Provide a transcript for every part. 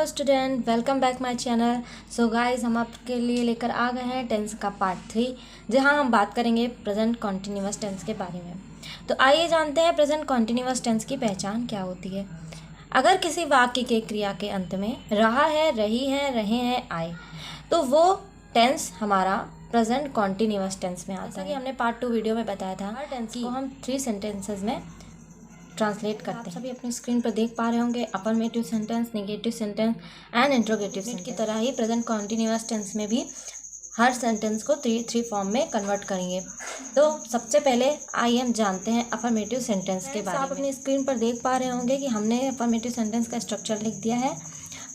Hello student, welcome back my channel. So guys, हम आपके लिए लेकर आ गए हैं टेंस का पार्ट 3, जहां हम बात करेंगे प्रेजेंट कॉन्टिन्यूअस टेंस के बारे में। तो आइए जानते हैं प्रेजेंट कॉन्टिन्यूअस टेंस की पहचान क्या होती है। अगर किसी वाक्य के क्रिया के अंत में रहा है, रही है, रहे हैं, आए, तो वो टेंस हमारा प्रेजेंट कॉन्टिन्यूअस टेंस में आता है। जैसा कि हमने पार्ट 2 वीडियो में बताया था, हर टेंस को हम 3 सेंटेंसेस में ट्रांसलेट करते हैं। आप सभी अपनी स्क्रीन पर देख पा रहे होंगे affirmative sentence, negative sentence and interrogative sentence की तरह ही प्रेजेंट कॉन्टिन्यूअस टेंस में भी हर सेंटेंस को थ्री फॉर्म में कन्वर्ट करेंगे। तो सबसे पहले आइए हम जानते हैं अफर्मेटिव सेंटेंस के बारे में। आप अपनी स्क्रीन पर देख पा रहे होंगे कि हमने अफर्मेटिव सेंटेंस का स्ट्रक्चर लिख दिया है।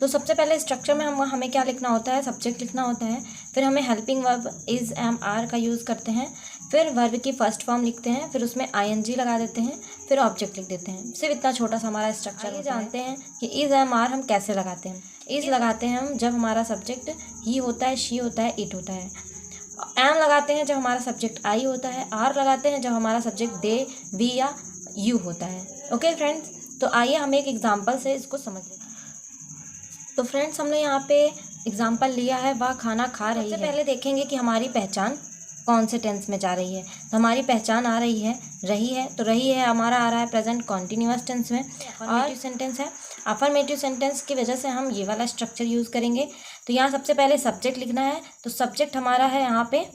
तो सबसे पहले स्ट्रक्चर में हमें क्या लिखना होता है, सब्जेक्ट लिखना होता है। फिर हमें helping verb is, am, are का यूज़ करते हैं। फिर वर्ब की फर्स्ट फॉर्म लिखते हैं, फिर उसमें आईएनजी लगा देते हैं, फिर ऑब्जेक्ट लिख देते हैं। सिर्फ इतना छोटा सा हमारा स्ट्रक्चर है। जानते हैं कि इज, एम, आर हम कैसे लगाते हैं। इज लगाते हैं हम जब हमारा सब्जेक्ट ही होता है, शी होता है, इट होता है। एम लगाते हैं जब हमारा सब्जेक्ट आई होता है। आर लगाते हैं जब हमारा सब्जेक्ट दे, वी या यू होता है। ओके फ्रेंड्स, तो आइए हम एक एग्जाम्पल से इसको समझ लेते हैं। तो फ्रेंड्स, हमने यहाँ पे एग्जाम्पल लिया है, वह खाना खा रही है। सबसे पहले देखेंगे कि हमारी पहचान कौन से टेंस में जा रही है। तो हमारी पहचान आ रही है रही है, तो रही है हमारा आ रहा है प्रेजेंट कॉन्टिन्यूअस टेंस में। अफर्मेटिव सेंटेंस है। अफर्मेटिव सेंटेंस की वजह से हम ये वाला स्ट्रक्चर यूज़ करेंगे। तो यहाँ सबसे पहले सब्जेक्ट लिखना है। तो सब्जेक्ट हमारा है यहाँ पे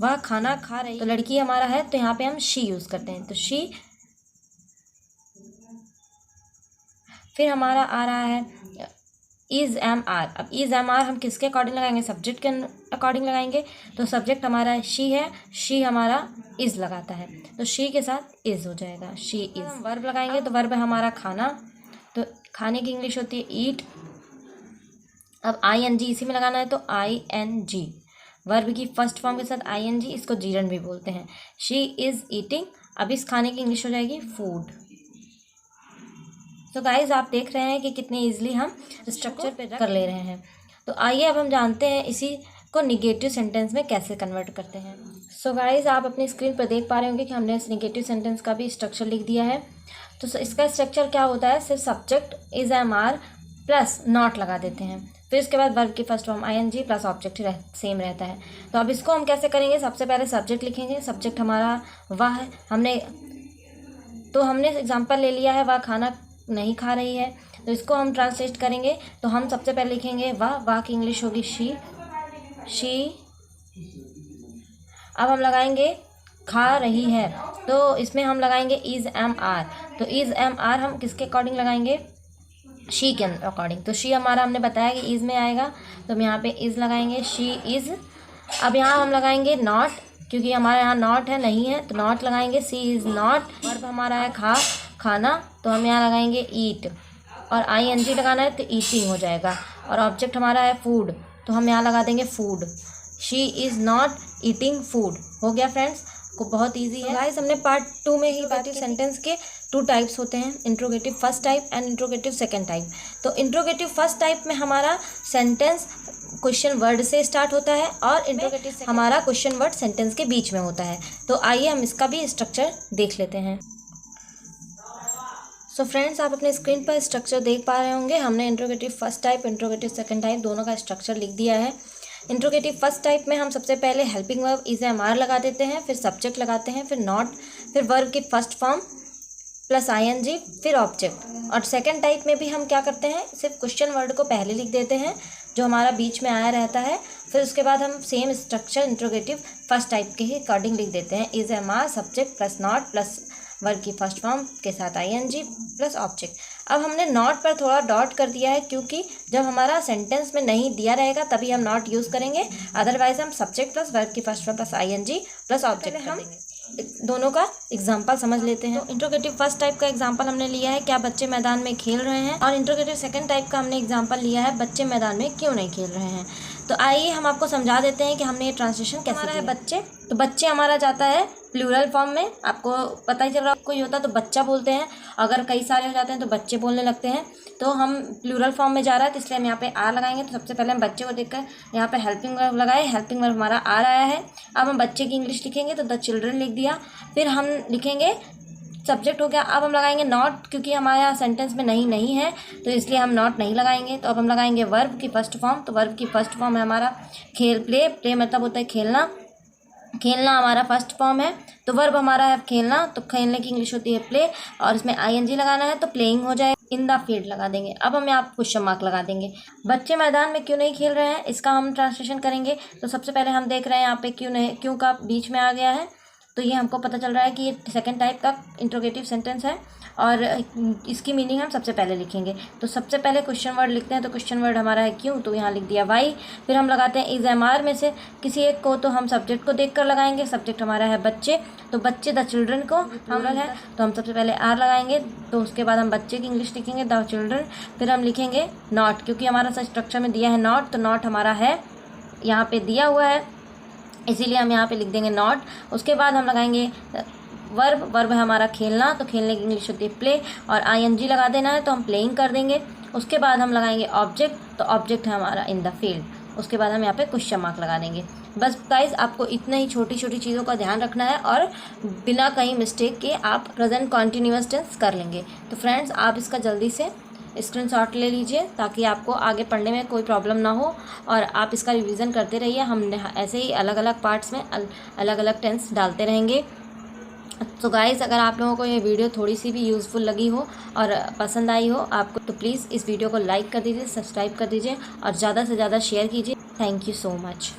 वह खाना खा रही है। तो लड़की हमारा है, तो यहाँ पे हम शी यूज़ करते हैं। तो शी। फिर हमारा आ रहा है इज, एम, आर। अब इज, एम, आर हम किसके अकॉर्डिंग लगाएंगे, सब्जेक्ट के अकॉर्डिंग लगाएंगे। तो सब्जेक्ट हमारा शी है, शी हमारा इज लगाता है, तो शी के साथ इज हो जाएगा, शी इज। वर्ब लगाएंगे तो वर्ब है हमारा खाना, तो खाने की इंग्लिश होती है ईट। अब आई एन जी इसी में लगाना है, तो आई एन जी। वर्ब की फर्स्ट फॉर्म के साथ आई एन जी, इसको जीरन भी बोलते हैं। She is eating. अब इस खाने की इंग्लिश हो जाएगी फूड। तो गाइज, आप देख रहे हैं कि कितनी इजीली हम स्ट्रक्चर पे कर ले रहे हैं। तो आइए अब हम जानते हैं इसी को निगेटिव सेंटेंस में कैसे कन्वर्ट करते हैं। सो गाइज, आप अपनी स्क्रीन पर देख पा रहे होंगे कि हमने इस निगेटिव सेंटेंस का भी स्ट्रक्चर लिख दिया है। तो इसका स्ट्रक्चर क्या होता है, सिर्फ subject is, am, are plus not लगा देते हैं। फिर उसके बाद वर्ब की first form I N G plus object same रहता है। तो अब इसको हम कैसे करेंगे, सबसे पहले सब्जेक्ट लिखेंगे। सब्जेक्ट हमारा वह है। हमने एग्जाम्पल ले लिया है, वह खाना नहीं खा रही है। तो इसको हम ट्रांसलेट करेंगे। तो हम सबसे पहले लिखेंगे वाह की इंग्लिश होगी शी। अब हम लगाएंगे खा रही है, तो इसमें हम लगाएंगे इज, एम, आर। तो इज, एम, आर हम किसके अकॉर्डिंग लगाएंगे, शी के अकॉर्डिंग। तो शी हमारा हमने बताया कि इज में आएगा, तो हम यहाँ पे इज लगाएंगे, शी इज। अब यहाँ हम लगाएंगे नॉट, क्योंकि हमारे यहाँ नॉट है, नहीं है, तो नॉट लगाएंगे, सी इज नॉट। वर्ब हमारा है खाना, तो हम यहाँ लगाएंगे ईट, और आई एन जी लगाना है तो ईटिंग हो जाएगा। और ऑब्जेक्ट हमारा है फूड, तो हम यहाँ लगा देंगे food. She is not eating food. हो गया फ्रेंड्स, को बहुत इजी है। गाइस, हमने पार्ट 2 में ही बात की सेंटेंस के 2 टाइप्स होते हैं, interrogative first type and interrogative second type. तो इंट्रोगेटिव फर्स्ट टाइप में हमारा सेंटेंस क्वेश्चन वर्ड से स्टार्ट होता है, और इंट्रोगेटिव हमारा क्वेश्चन वर्ड सेंटेंस के बीच में होता है। तो आइए हम इसका भी स्ट्रक्चर देख लेते हैं। सो फ्रेंड्स, आप अपने स्क्रीन पर स्ट्रक्चर देख पा रहे होंगे। हमने interrogative first type, interrogative second type दोनों का स्ट्रक्चर लिख दिया है। इंट्रोगेटिव फर्स्ट टाइप में हम सबसे पहले helping verb is, am, are लगा देते हैं, फिर सब्जेक्ट लगाते हैं, फिर नॉट, फिर वर्ब की first form plus I N G, फिर ऑब्जेक्ट। और सेकंड टाइप में भी हम क्या करते हैं, सिर्फ क्वेश्चन वर्ड को पहले लिख देते हैं जो हमारा बीच में आया रहता है। फिर उसके बाद हम same structure interrogative first type के ही अकॉर्डिंग लिख देते हैं, is, am, are, subject plus not plus verb की फर्स्ट फॉर्म के साथ I N G plus object. अब हमने नॉट पर थोड़ा डॉट कर दिया है, क्योंकि जब हमारा सेंटेंस में नहीं दिया रहेगा तभी हम नॉट यूज़ करेंगे, अदरवाइज हम सब्जेक्ट प्लस वर्ब की first form plus I N G plus object कर देंगे। दोनों का एग्जाम्पल समझ लेते हैं। तो इंट्रोगेटिव फर्स्ट टाइप का एग्जाम्पल हमने लिया है, क्या बच्चे मैदान में खेल रहे हैं। और इंट्रोगेटिव सेकंड टाइप का हमने एग्जाम्पल लिया है, बच्चे मैदान में क्यों नहीं खेल रहे हैं। तो आइए हम आपको समझा देते हैं कि हमने ये ट्रांसलेशन कैसे किया है। बच्चे, तो बच्चे हमारा जाता है प्लूरल फॉर्म में, आपको पता ही चल रहा है। कोई होता है तो बच्चा बोलते हैं, अगर कई सारे हो जाते हैं तो बच्चे बोलने लगते हैं। तो हम प्लूरल फॉर्म में जा रहा है, तो इसलिए हम यहाँ पे आर लगाएंगे। तो सबसे पहले हम बच्चे को देखकर यहाँ पे हेल्पिंग वर्ब लगाए, हेल्पिंग वर्ब हमारा आर आया है। अब हम बच्चे की इंग्लिश लिखेंगे, तो द चिल्ड्रन लिख दिया। फिर हम लिखेंगे सब्जेक्ट हो गया। अब हम लगाएंगे नॉट, क्योंकि हमारे यहाँ सेंटेंस में नहीं है तो इसलिए हम नॉट नहीं लगाएंगे। तो अब हम लगाएंगे वर्ब की फर्स्ट फॉर्म। तो वर्ब की फर्स्ट फॉर्म है हमारा खेल, प्ले मतलब होता है खेलना, खेलना हमारा फर्स्ट फॉर्म है। तो वर्ब हमारा है खेलना, तो खेलने की इंग्लिश होती है प्ले, और इसमें ING लगाना है तो प्लेइंग हो जाए, इन द फील्ड लगा देंगे। अब हम यहाँ क्वेश्चन मार्क लगा देंगे। बच्चे मैदान में क्यों नहीं खेल रहे हैं, इसका हम ट्रांसलेशन करेंगे। तो सबसे पहले हम देख रहे हैं यहाँ पे क्यों का बीच में आ गया है, तो ये हमको पता चल रहा है कि ये सेकंड टाइप का इंट्रोगेटिव सेंटेंस है और इसकी मीनिंग हम सबसे पहले लिखेंगे। तो सबसे पहले क्वेश्चन वर्ड लिखते हैं। तो क्वेश्चन वर्ड हमारा है क्यों, तो यहाँ लिख दिया वाई। फिर हम लगाते हैं इज MR में से किसी एक को, तो हम सब्जेक्ट को देखकर लगाएंगे। सब्जेक्ट हमारा है बच्चे, तो बच्चे द चिल्ड्रन को हम है, तो हम सबसे पहले R लगाएंगे। तो उसके बाद हम बच्चे की इंग्लिश लिखेंगे द चिल्ड्रन। फिर हम लिखेंगे नॉट, क्योंकि हमारा सा स्ट्रक्चर में दिया है नॉट, तो नॉट हमारा है यहाँ पे दिया हुआ है, इसीलिए हम यहाँ पे लिख देंगे नॉट। उसके बाद हम लगाएंगे वर्ब है हमारा खेलना, तो खेलने की इंग्लिश होती है प्ले, और ING लगा देना है तो हम प्लेइंग कर देंगे। उसके बाद हम लगाएंगे ऑब्जेक्ट, तो ऑब्जेक्ट है हमारा इन द फील्ड। उसके बाद हम यहाँ पे क्वेश्चन मार्क लगा देंगे। बस गाइस, आपको इतना ही छोटी छोटी चीज़ों का ध्यान रखना है और बिना कहीं मिस्टेक के आप प्रेजेंट कॉन्टिन्यूअस टेंस कर लेंगे। तो फ्रेंड्स, आप इसका जल्दी से स्क्रीनशॉट ले लीजिए ताकि आपको आगे पढ़ने में कोई प्रॉब्लम ना हो, और आप इसका रिवीजन करते रहिए। हम ऐसे ही अलग अलग पार्ट्स में अलग अलग टेंस डालते रहेंगे। तो गाइस, अगर आप लोगों को ये वीडियो थोड़ी सी भी यूज़फुल लगी हो और पसंद आई हो आपको, तो प्लीज़ इस वीडियो को लाइक कर दीजिए, सब्सक्राइब कर दीजिए और ज़्यादा से ज़्यादा शेयर कीजिए। Thank you so much.